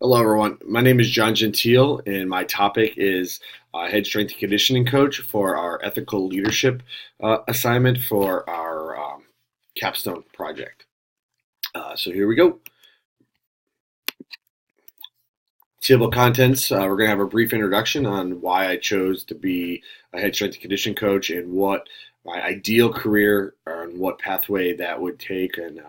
Hello, everyone. My name is John Gentile, and my topic is head strength and conditioning coach for our ethical leadership assignment for our capstone project. So here we go. Table contents. We're going to have a brief introduction on why I chose to be a head strength and conditioning coach and what my ideal career and what pathway that would take and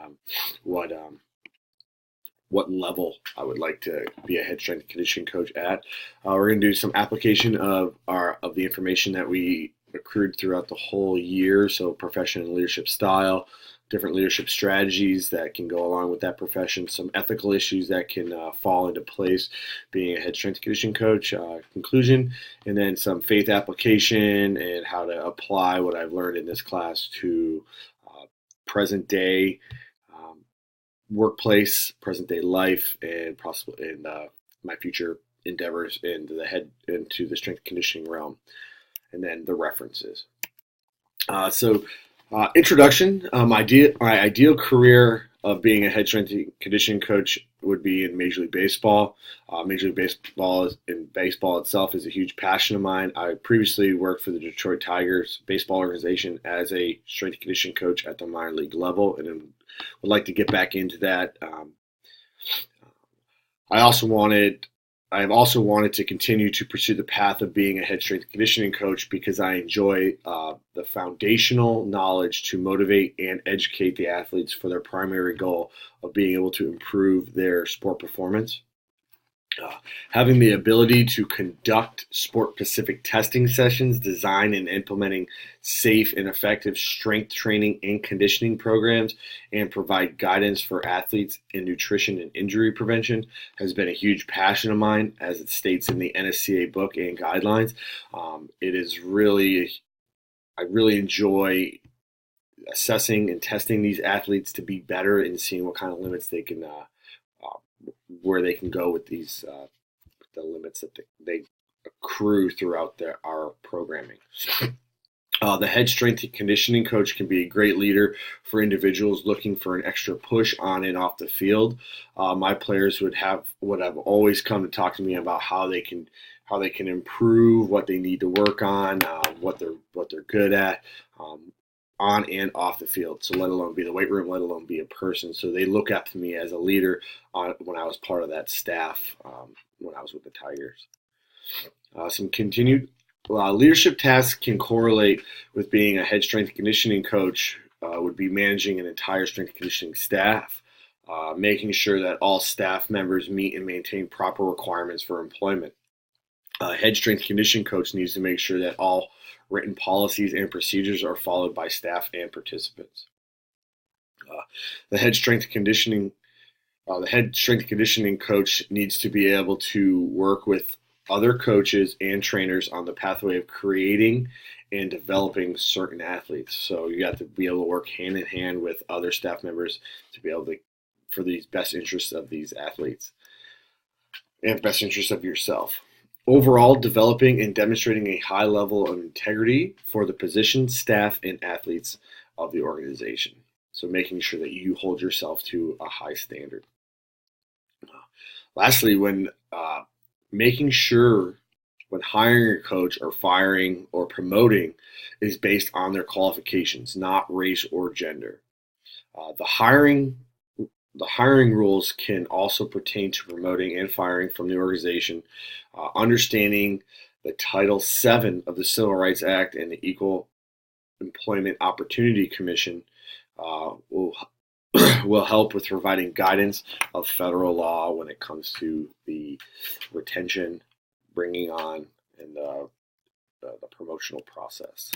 what level I would like to be a head strength and conditioning coach at. We're going to do some application of the information that we accrued throughout the whole year. So profession and leadership style, different leadership strategies that can go along with that profession, some ethical issues that can fall into place being a head strength and conditioning coach, conclusion, and then some faith application and how to apply what I've learned in this class to present day workplace, present day life, and possibly in my future endeavors into the strength conditioning realm, and then the references. Introduction. My ideal career of being a head strength and conditioning coach would be in Major League Baseball. Major League Baseball itself is a huge passion of mine. I previously worked for the Detroit Tigers baseball organization as a strength and conditioning coach at the minor league level, and would like to get back into that. I have also wanted to continue to pursue the path of being a head strength and conditioning coach because I enjoy the foundational knowledge to motivate and educate the athletes for their primary goal of being able to improve their sport performance. Having the ability to conduct sport-specific testing sessions, design and implementing safe and effective strength training and conditioning programs, and provide guidance for athletes in nutrition and injury prevention has been a huge passion of mine, as it states in the NSCA book and guidelines. I really enjoy assessing and testing these athletes to be better and seeing what kind of limits they can where they can go with these the limits that they accrue throughout our programming. The head strength and conditioning coach can be a great leader for individuals looking for an extra push on and off the field. My players would have always come to talk to me about how they can improve, what they need to work on, what they're good at. On and off the field, so let alone be the weight room, let alone be a person. So they look up to me as a leader when I was part of that staff when I was with the Tigers. Some continued leadership tasks can correlate with being a head strength and conditioning coach. Would be managing an entire strength and conditioning staff, making sure that all staff members meet and maintain proper requirements for employment. Head strength and conditioning coach needs to make sure that all written policies and procedures are followed by staff and participants. The head strength and conditioning coach needs to be able to work with other coaches and trainers on the pathway of creating and developing certain athletes. So you have to be able to work hand in hand with other staff members to be able to, for these best interests of these athletes and best interests of yourself. Overall, developing and demonstrating a high level of integrity for the position, staff, and athletes of the organization. So making sure that you hold yourself to a high standard. Lastly, when making sure when hiring a coach or firing or promoting is based on their qualifications, not race or gender. The hiring rules can also pertain to promoting and firing from the organization. Understanding the Title VII of the Civil Rights Act and the Equal Employment Opportunity Commission will help with providing guidance of federal law when it comes to the retention, bringing on, and the promotional process.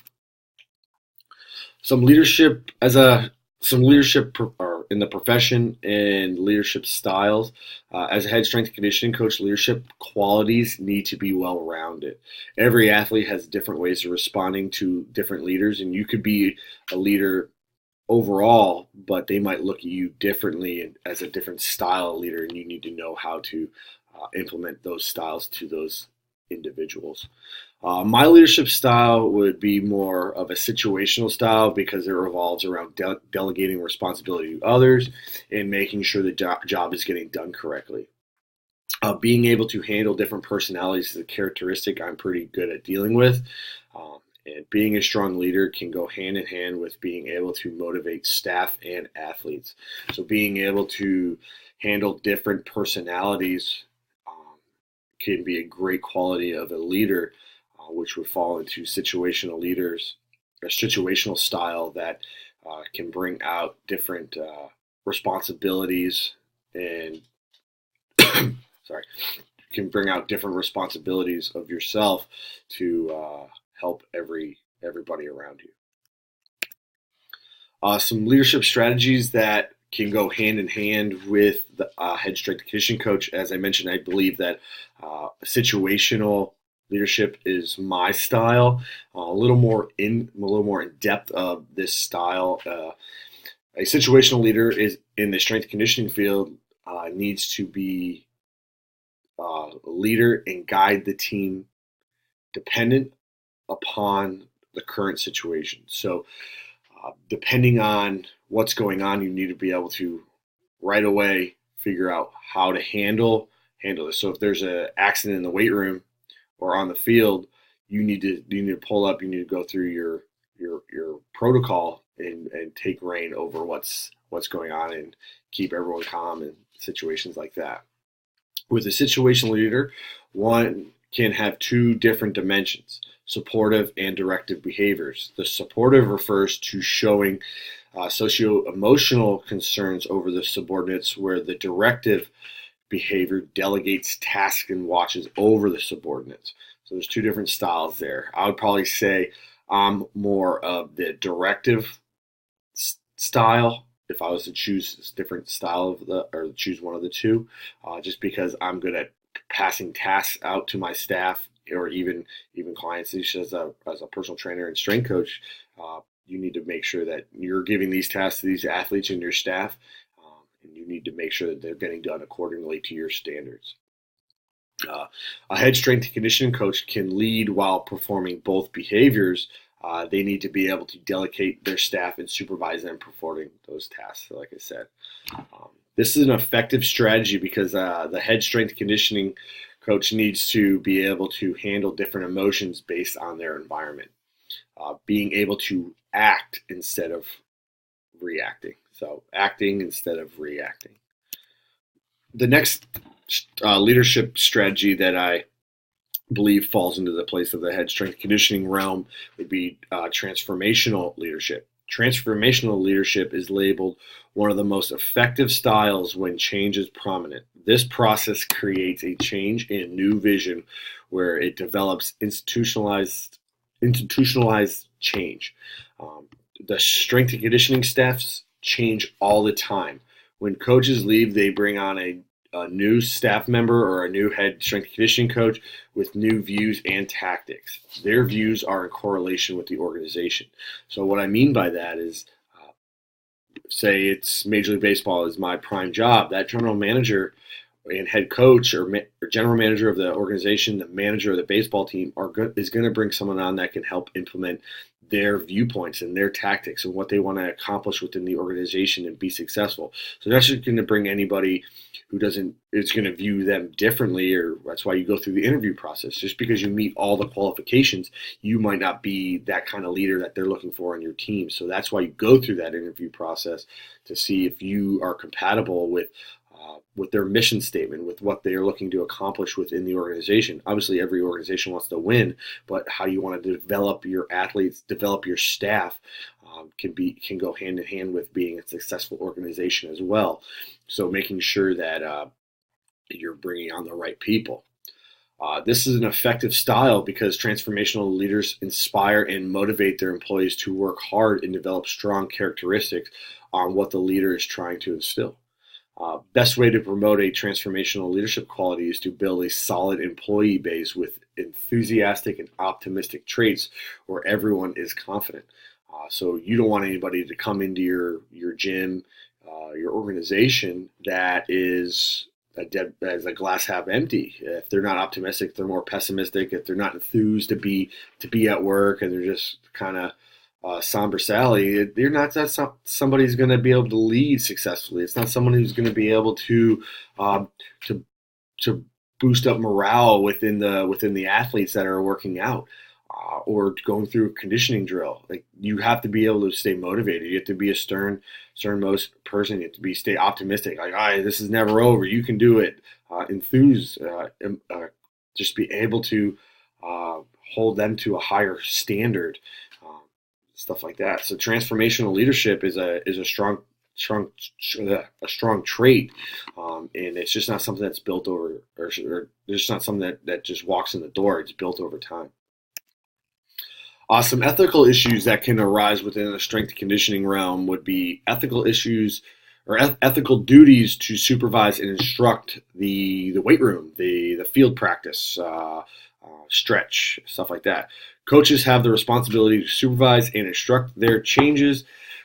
Some leadership in the profession and leadership styles. As a head strength and conditioning coach, leadership qualities need to be well-rounded. Every athlete has different ways of responding to different leaders, and you could be a leader overall, but they might look at you differently as a different style of leader, and you need to know how to implement those styles to those individuals. My leadership style would be more of a situational style because it revolves around delegating responsibility to others and making sure the job is getting done correctly. Being able to handle different personalities is a characteristic I'm pretty good at dealing with. And being a strong leader can go hand in hand with being able to motivate staff and athletes. So being able to handle different personalities can be a great quality of a leader, which would fall into situational leaders, a situational style that can bring out different responsibilities and sorry, can bring out different responsibilities of yourself to help everybody around you. Some leadership strategies that can go hand in hand with the head strength and conditioning coach. As I mentioned, I believe that situational leadership is my style. A little more in depth of this style. A situational leader is in the strength and conditioning field needs to be a leader and guide the team dependent upon the current situation. So, depending on what's going on, you need to be able to right away figure out how to handle this. So, if there's an accident in the weight room or on the field, you need to pull up. You need to go through your protocol and take reign over what's going on and keep everyone calm in situations like that. With a situational leader, one can have two different dimensions: supportive and directive behaviors. The supportive refers to showing socio-emotional concerns over the subordinates, where the directive behavior delegates tasks and watches over the subordinates. So there's two different styles there. I would probably say I'm more of the directive style if I was to choose a different style or choose one of the two, just because I'm good at passing tasks out to my staff or even clients. As a personal trainer and strength coach, you need to make sure that you're giving these tasks to these athletes and your staff, and you need to make sure that they're getting done accordingly to your standards. A head strength and conditioning coach can lead while performing both behaviors. They need to be able to delegate their staff and supervise them performing those tasks. So like I said, this is an effective strategy because the head strength conditioning coach needs to be able to handle different emotions based on their environment. Being able to act instead of reacting. So acting instead of reacting. The next leadership strategy that I believe falls into the place of the head strength conditioning realm would be transformational leadership. Transformational leadership is labeled one of the most effective styles when change is prominent. This process creates a change in new vision where it develops institutionalized change. The strength and conditioning staffs change all the time. When coaches leave, they bring on a new staff member or a new head strength and conditioning coach with new views and tactics. Their views are in correlation with the organization. So what I mean by that is, say it's Major League Baseball is my prime job. That general manager and head coach or general manager of the organization, the manager of the baseball team is going to bring someone on that can help implement their viewpoints and their tactics and what they want to accomplish within the organization and be successful. So that's just going to bring anybody who doesn't, it's going to view them differently, or that's why you go through the interview process. Just because you meet all the qualifications, you might not be that kind of leader that they're looking for on your team. So that's why you go through that interview process to see if you are compatible with their mission statement, with what they are looking to accomplish within the organization. Obviously, every organization wants to win, but how you want to develop your athletes, develop your staff, can go hand in hand with being a successful organization as well. So making sure that you're bringing on the right people. This is an effective style because transformational leaders inspire and motivate their employees to work hard and develop strong characteristics on what the leader is trying to instill. Best way to promote a transformational leadership quality is to build a solid employee base with enthusiastic and optimistic traits where everyone is confident. So you don't want anybody to come into your gym, your organization that is as a glass half empty. If they're not optimistic, if they're more pessimistic, if they're not enthused to be at work and they're just kind of somber Sally, you're not somebody who's going to be able to lead successfully. It's not someone who's going to be able to boost up morale within the athletes that are working out, or going through a conditioning drill. Like, you have to be able to stay motivated. You have to be a stern-most person. You have to stay optimistic. Like, this is never over. You can do it. Enthuse. Just be able to hold them to a higher standard. Stuff like that. So transformational leadership is a strong trait, and it's just not something that's built over, or it's not something that just walks in the door. It's built over time. Some ethical issues that can arise within the strength and conditioning realm would be ethical issues or ethical duties to supervise and instruct the weight room, the field practice, stretch, stuff like that. Coaches have the responsibility to supervise and instruct their changes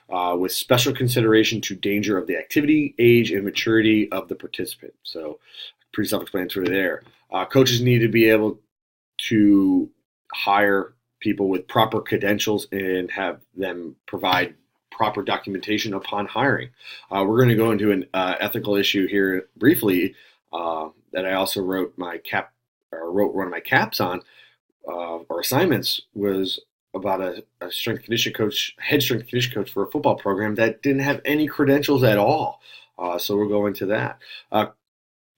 with special consideration to danger of the activity, age, and maturity of the participant. So, pretty self-explanatory there. Coaches need to be able to hire people with proper credentials and have them provide proper documentation upon hiring. We're going to go into an ethical issue here briefly that I also wrote one of my caps on, or assignments, was about a head strength conditioning coach for a football program that didn't have any credentials at all. So we'll go into that.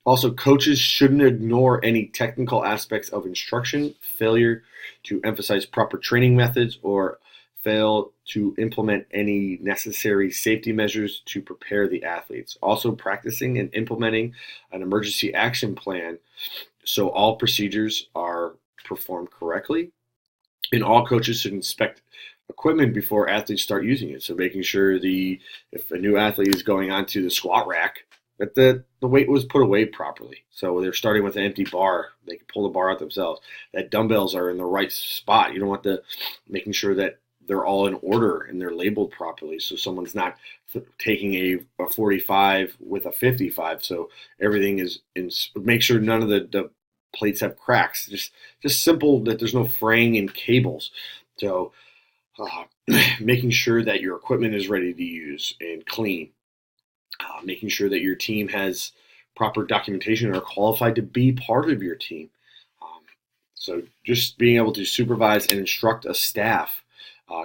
Also, coaches shouldn't ignore any technical aspects of instruction, failure to emphasize proper training methods, or fail to implement any necessary safety measures to prepare the athletes. Also, practicing and implementing an emergency action plan so all procedures are performed correctly. And all coaches should inspect equipment before athletes start using it. So making sure if a new athlete is going onto the squat rack, that the weight was put away properly. So they're starting with an empty bar. They can pull the bar out themselves. That dumbbells are in the right spot. You don't want making sure that they're all in order and they're labeled properly. So someone's not taking a 45 with a 55. So everything is make sure none of the plates have cracks. Just simple, that there's no fraying in cables. So making sure that your equipment is ready to use and clean. Making sure that your team has proper documentation and are qualified to be part of your team. So just being able to supervise and instruct a staff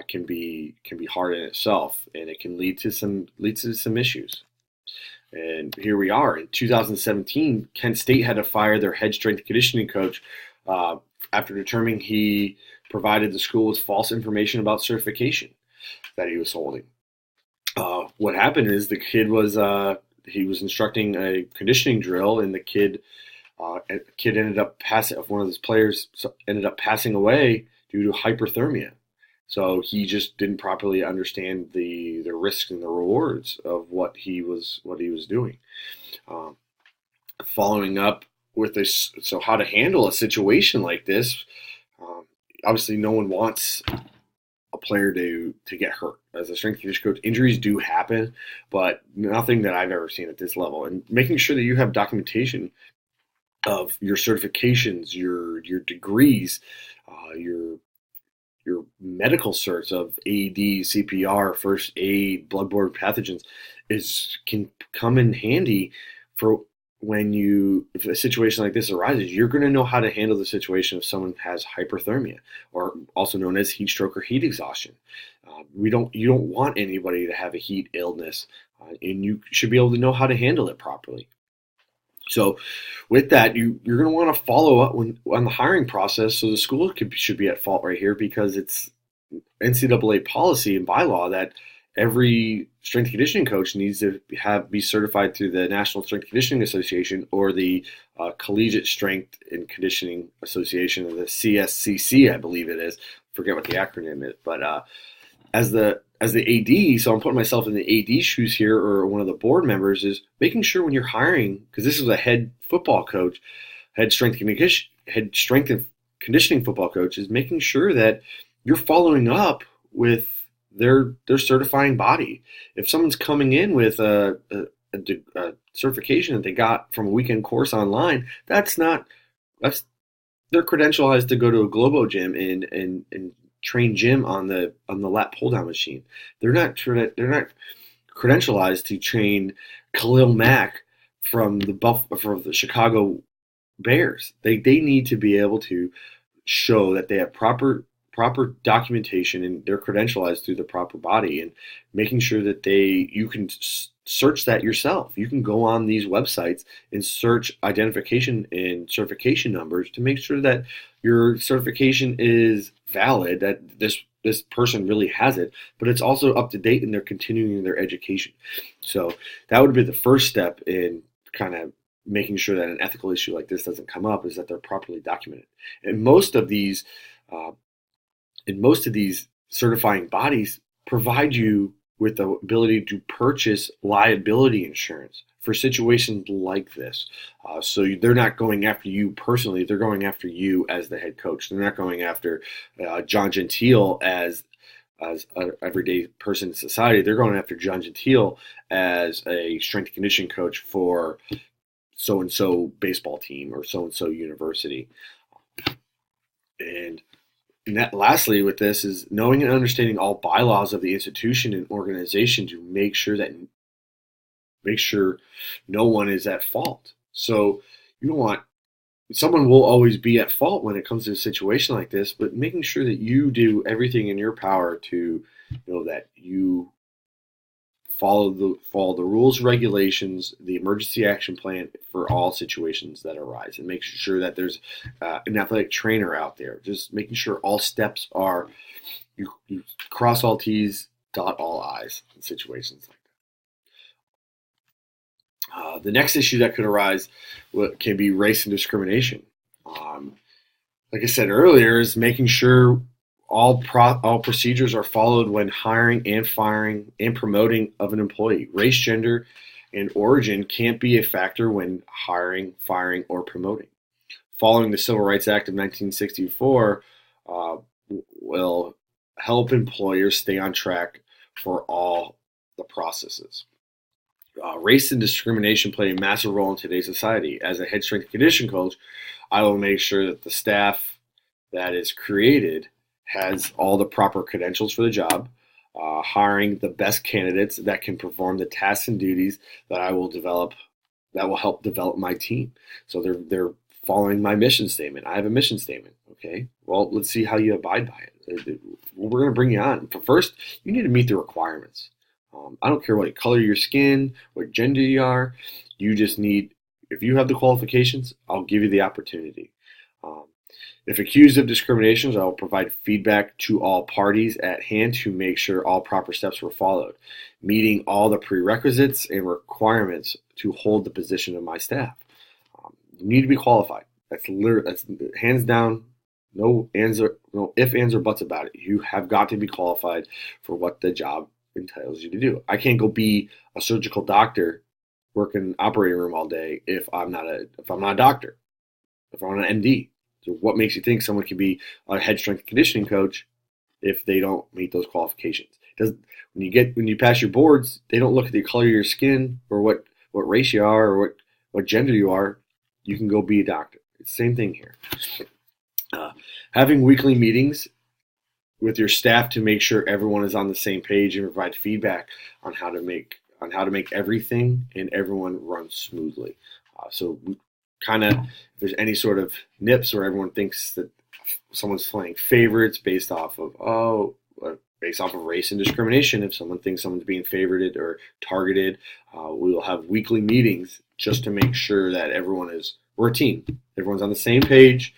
can be hard in itself, and it can lead to some issues. And here we are in 2017. Kent State had to fire their head strength and conditioning coach after determining he provided the school with false information about certification that he was holding. What happened is the kid was instructing a conditioning drill, and the kid ended up one of his players ended up passing away due to hyperthermia. So he just didn't properly understand the risks and the rewards of what he was doing. Following up with this, so how to handle a situation like this. Obviously, no one wants a player to get hurt. As a strength conditioning coach, injuries do happen, but nothing that I've ever seen at this level. And making sure that you have documentation of your certifications, your degrees, your medical certs of AED, CPR, first aid, bloodborne pathogens can come in handy for if a situation like this arises. You're going to know how to handle the situation if someone has hyperthermia, or also known as heat stroke or heat exhaustion. You don't want anybody to have a heat illness, and you should be able to know how to handle it properly. So with that, you're going to want to follow up on the hiring process. So the school should be at fault right here, because it's NCAA policy and bylaw that every strength conditioning coach needs to be certified through the National Strength Conditioning Association or the Collegiate Strength and Conditioning Association, or the CSCC, I believe it is. Forget what the acronym is, but as the AD, so I'm putting myself in the AD shoes here, or one of the board members, is making sure when you're hiring, because this is a head football coach, head strength and conditioning football coach, is making sure that you're following up with their certifying body. If someone's coming in with a certification that they got from a weekend course online, they're credentialized to go to a Globo gym and train gym on the lat pull down machine. They're not credentialized to train Khalil Mack from the Chicago bears. They need to be able to show that they have proper documentation and they're credentialized through the proper body, and making sure that you can search that yourself. You can go on these websites and search identification and certification numbers to make sure that your certification is valid, that this person really has it, but it's also up to date and they're continuing their education. So that would be the first step in kind of making sure that an ethical issue like this doesn't come up, is that they're properly documented. And uh, most of these certifying bodies provide you with the ability to purchase liability insurance for situations like this. So they're not going after you personally; they're going after you as the head coach. They're not going after John Gentile as an everyday person in society. They're going after John Gentile as a strength and conditioning coach for so and so baseball team or so and so university. And lastly, with this is knowing and understanding all bylaws of the institution and organization to make sure no one is at fault. So you don't want someone will always be at fault when it comes to a situation like this, but making sure that you do everything in your power to know that you follow the rules, regulations, the emergency action plan for all situations that arise, and make sure that there's an athletic trainer out there. Just making sure all steps are you cross all T's, dot all I's in situations like that. The next issue that could arise can be race and discrimination. Like I said earlier, is making sure all procedures are followed when hiring and firing and promoting of an employee. Race, gender, and origin can't be a factor when hiring, firing, or promoting. Following the Civil Rights Act of 1964 will help employers stay on track for all the processes. Race and discrimination play a massive role in today's society. As a head strength and conditioning coach, I will make sure that the staff that is created has all the proper credentials for the job, hiring the best candidates that can perform the tasks and duties that I will develop, that will help develop my team. So they're following my mission statement. I have a mission statement. Okay, well, let's see how you abide by it. We're going to bring you on. But first, you need to meet the requirements. I don't care what color your skin, what gender you are. You just need, if you have the qualifications, I'll give you the opportunity. Um, if accused of discriminations, I will provide feedback to all parties at hand to make sure all proper steps were followed, meeting all the prerequisites and requirements to hold the position of my staff. You need to be qualified. That's hands down. No answer, no ifs, ands, or buts about it. You have got to be qualified for what the job entitles you to do. I can't go be a surgical doctor, work in an operating room all day if I'm not a doctor, if I'm not an MD. So what makes you think someone can be a head strength and conditioning coach if they don't meet those qualifications? When you pass your boards, they don't look at the color of your skin or what race you are or what gender you are. You can go be a doctor. It's the same thing here. Having weekly meetings with your staff to make sure everyone is on the same page and provide feedback on how to make everything and everyone run smoothly. So kind of, if there's any sort of nips where everyone thinks that someone's playing favorites based off of race and discrimination, if someone thinks someone's being favorited or targeted, we will have weekly meetings just to make sure that we're a team. Everyone's on the same page.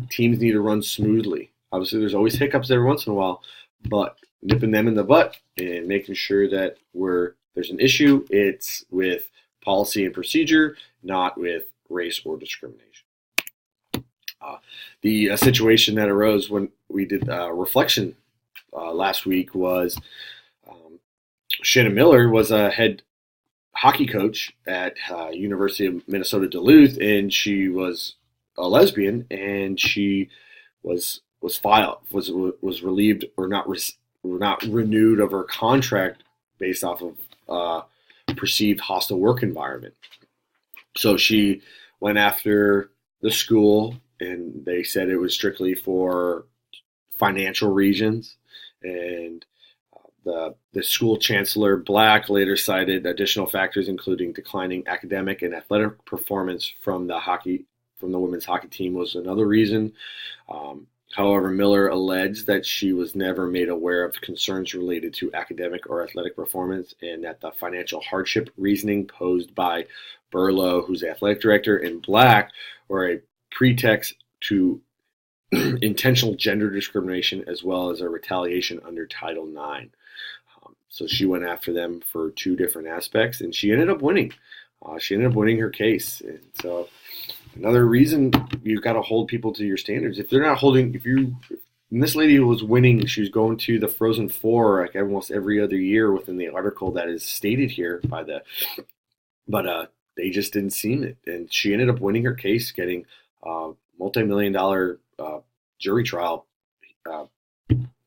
Teams need to run smoothly. Obviously, there's always hiccups every once in a while, but nipping them in the butt and making sure that there's an issue, it's with policy and procedure, not with race or discrimination. The situation that arose when we did reflection last week was Shannon Miller was a head hockey coach at University of Minnesota Duluth, and she was a lesbian, and she was relieved or not renewed of her contract based off of perceived hostile work environment. So she went after the school, and they said it was strictly for financial reasons. And the school chancellor Black later cited additional factors, including declining academic and athletic performance from the hockey from the women's hockey team was another reason. However, Miller alleged that she was never made aware of concerns related to academic or athletic performance, and that the financial hardship reasoning posed by Berlow, who's the athletic director, and Black were a pretext to intentional gender discrimination as well as a retaliation under Title IX. So she went after them for two different aspects, and she ended up winning. She ended up winning her case. And so another reason you've got to hold people to your standards. If they're not holding, and this lady was winning, she was going to the Frozen Four like almost every other year within the article that is stated here but they just didn't seem it. And she ended up winning her case, getting multi-million-dollar jury trial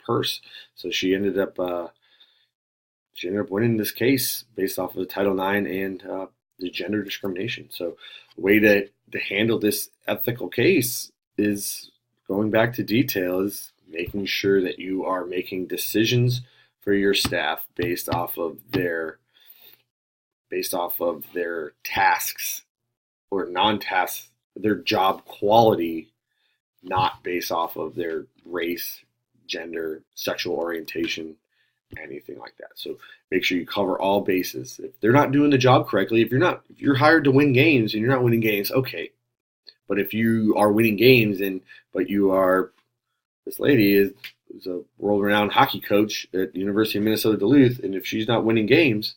purse. So she ended up winning this case based off of the Title IX and the gender discrimination. So the way to handle this ethical case is going back to detail, is making sure that you are making decisions for your staff based off of their tasks or non-tasks, their job quality, not based off of their race, gender, sexual orientation, anything like that. So make sure you cover all bases. If they're not doing the job correctly, if you're hired to win games and you're not winning games, okay. But if you are winning games this lady is a world-renowned hockey coach at the University of Minnesota Duluth, and if she's not winning games,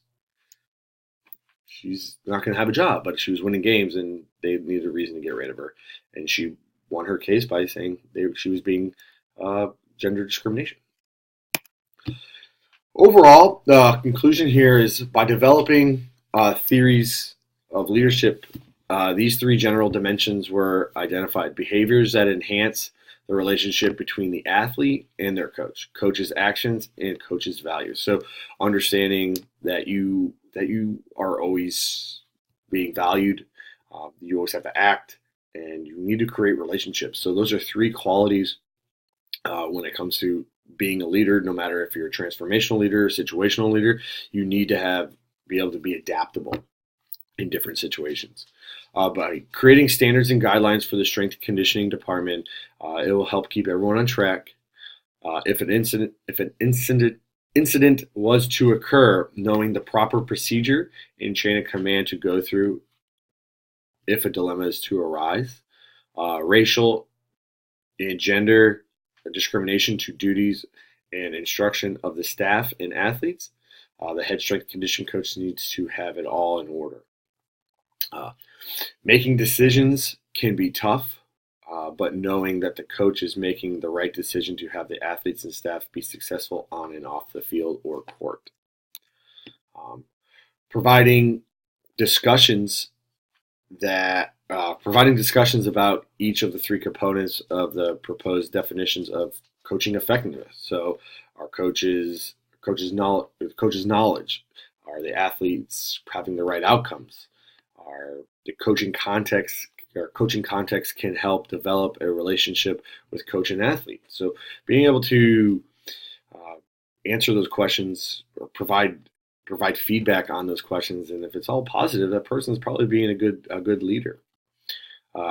she's not going to have a job. But she was winning games, and they needed a reason to get rid of her. And she won her case by saying she was being gender discrimination. Overall, the conclusion here is by developing theories of leadership, these three general dimensions were identified: behaviors that enhance the relationship between the athlete and their coach, coach's actions and coach's values. So understanding that you are always being valued, you always have to act, and you need to create relationships. So those are three qualities when it comes to being a leader. No matter if you're a transformational leader or situational leader, you need to be able to be adaptable in different situations. By creating standards and guidelines for the strength and conditioning department, it will help keep everyone on track. If an incident was to occur, knowing the proper procedure and chain of command to go through if a dilemma is to arise. Racial and gender discrimination to duties and instruction of the staff and athletes. The head strength condition coach needs to have it all in order. Making decisions can be tough, but knowing that the coach is making the right decision to have the athletes and staff be successful on and off the field or court. Providing discussions about each of the three components of the proposed definitions of coaching effectiveness. So our coaches' knowledge, are the athletes having the right outcomes? The coaching context can help develop a relationship with coach and athlete. So being able to answer those questions or provide feedback on those questions, and if it's all positive, that person's probably being a good leader.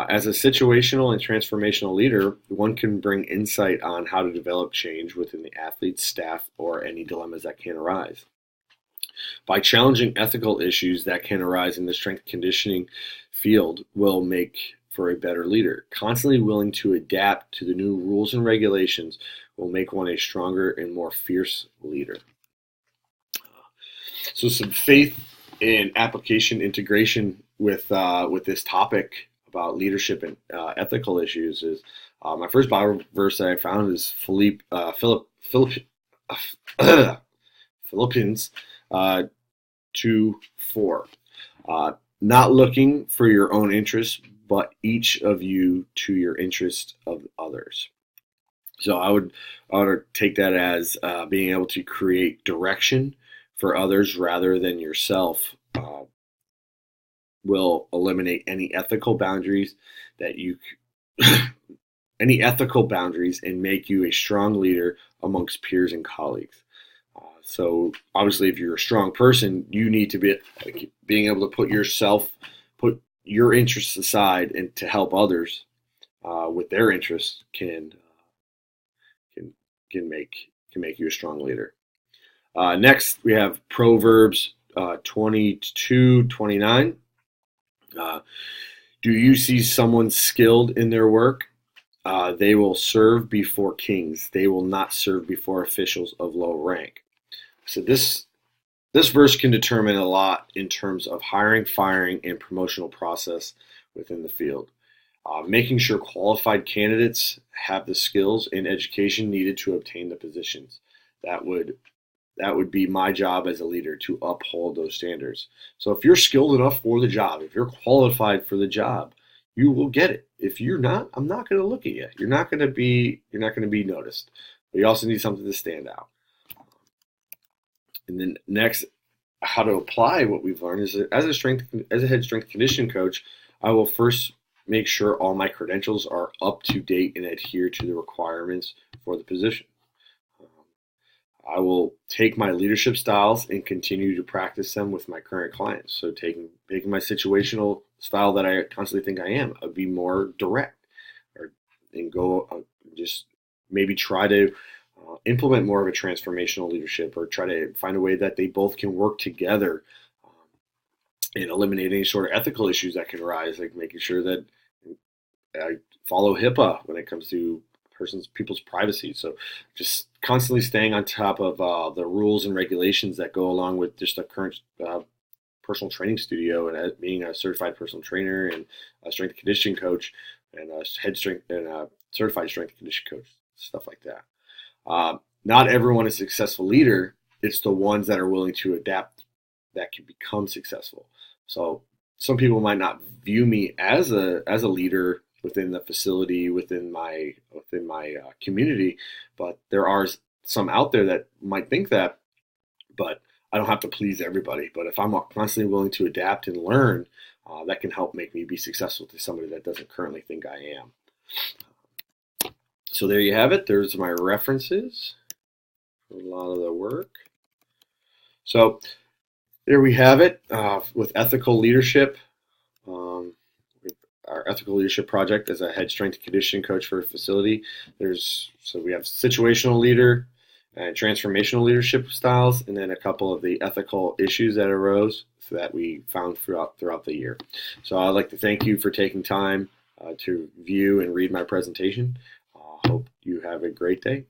As a situational and transformational leader, one can bring insight on how to develop change within the athlete's staff or any dilemmas that can arise. By challenging ethical issues that can arise in the strength conditioning field will make for a better leader. Constantly willing to adapt to the new rules and regulations will make one a stronger and more fierce leader. So some faith and application integration with this topic about leadership and ethical issues is my first Bible verse that I found is Philippians 2:4. Not looking for your own interests, but each of you to your interest of others. So I would take that as being able to create direction for others rather than yourself will eliminate any ethical boundaries and make you a strong leader amongst peers and colleagues. So obviously, if you're a strong person, you need to be being able to put your interests aside and to help others with their interests can can make you a strong leader. Next, we have Proverbs 22:29. Do you see someone skilled in their work? They will serve before kings. They will not serve before officials of low rank. So this verse can determine a lot in terms of hiring, firing, and promotional process within the field. Making sure qualified candidates have the skills and education needed to obtain the positions. That would be my job as a leader, to uphold those standards. So if you're skilled enough for the job, if you're qualified for the job, you will get it. If you're not, I'm not going to look at you. You're not going to be noticed. But you also need something to stand out. And then next, how to apply what we've learned is that as a head strength conditioning coach, I will first make sure all my credentials are up to date and adhere to the requirements for the position. I will take my leadership styles and continue to practice them with my current clients. So taking my situational style that I constantly think I am, I'd be more direct, and go just maybe try to implement more of a transformational leadership, or try to find a way that they both can work together and eliminate any sort of ethical issues that can arise, like making sure that I follow HIPAA when it comes to people's privacy. So just constantly staying on top of the rules and regulations that go along with just a current personal training studio, and being a certified personal trainer and a strength and conditioning coach and a head strength and a certified strength and conditioning coach, stuff like that. Not everyone is a successful leader. It's the ones that are willing to adapt that can become successful. So some people might not view me as a leader within the facility, within my community, but there are some out there that might think that. But I don't have to please everybody. But if I'm constantly willing to adapt and learn, that can help make me be successful to somebody that doesn't currently think I am. So there you have it. There's my references for a lot of the work. So there we have it with ethical leadership. Our ethical leadership project as a head strength and conditioning coach for a facility. So we have situational leader and transformational leadership styles, and then a couple of the ethical issues that arose that we found throughout the year. So I'd like to thank you for taking time to view and read my presentation. Hope you have a great day.